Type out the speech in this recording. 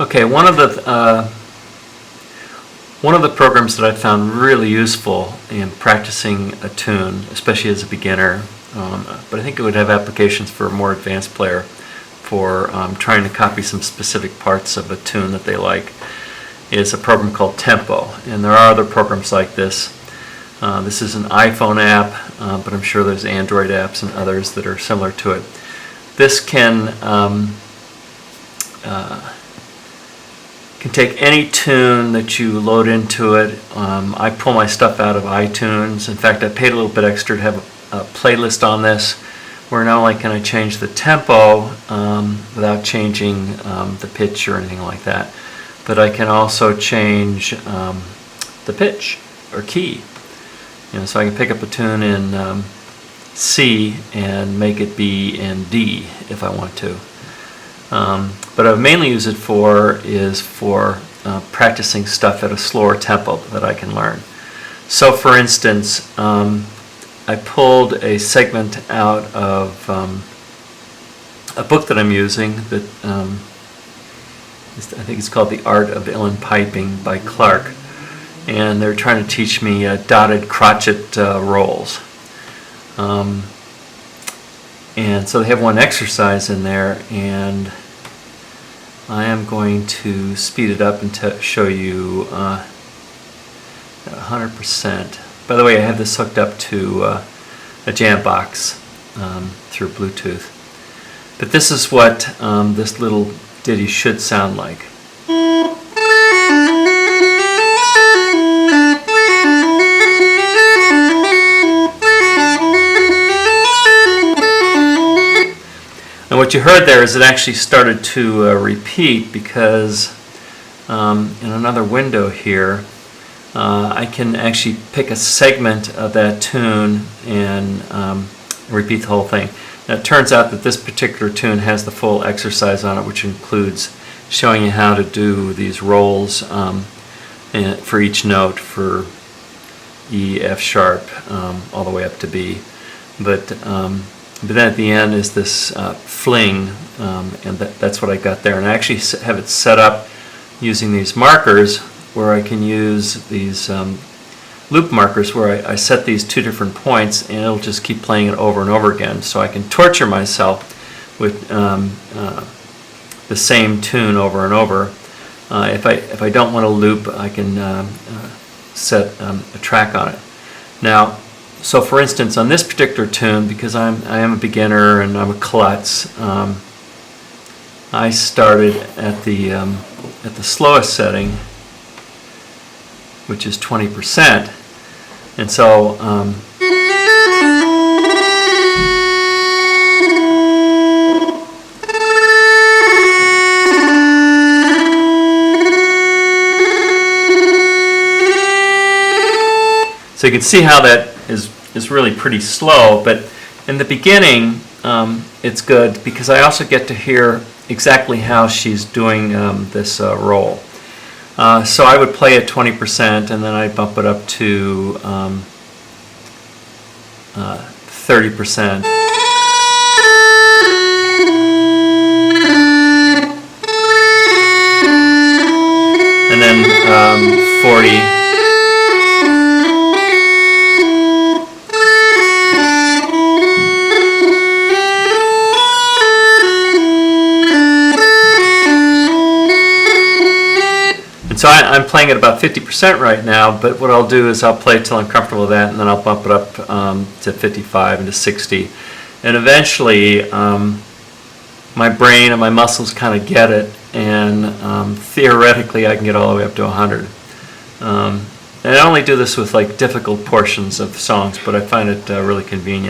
Okay, one of the programs that I found really useful in practicing a tune, especially as a beginner, but I think it would have applications for a more advanced player for trying to copy some specific parts of a tune that they like, is a program called Tempo. And there are other programs like this. This is an iPhone app, but I'm sure there's Android apps and others that are similar to it. This can take any tune that you load into it. I pull my stuff out of iTunes. In fact, I paid a little bit extra to have a playlist on this, where not only can I change the tempo without changing the pitch or anything like that, but I can also change the pitch or key. So I can pick up a tune in C and make it be in D if I want to. But I mainly use it for practicing stuff at a slower tempo that I can learn. So for instance, I pulled a segment out of a book that I'm using that I think it's called The Art of Uilleann Piping by Clark, and they're trying to teach me dotted crotchet rolls. And so they have one exercise in there, and I am going to speed it up and show you 100%. By the way, I have this hooked up to a jam box through Bluetooth. But this is what this little ditty should sound like. And what you heard there is it actually started to repeat because in another window here I can actually pick a segment of that tune and repeat the whole thing. Now it turns out that this particular tune has the full exercise on it, which includes showing you how to do these rolls for each note, for E, F sharp, all the way up to B. But then at the end is this fling, and that's what I got there. And I actually have it set up using these markers where I can use these loop markers where I set these two different points, and it'll just keep playing it over and over again. So I can torture myself with the same tune over and over. If I don't want to loop, I can set a track on it. Now, so for instance, on this particular tune, because I am a beginner and I'm a klutz, I started at the slowest setting, which is 20%, and so so you can see how that is really pretty slow, but in the beginning it's good because I also get to hear exactly how she's doing this roll. So I would play at 20% and then I'd bump it up to 30%. And then 40. So I'm playing at about 50% right now, but what I'll do is I'll play till I'm comfortable with that, and then I'll bump it up to 55 and to 60. And eventually my brain and my muscles kind of get it, and theoretically I can get all the way up to 100. And I only do this with like difficult portions of songs, but I find it really convenient.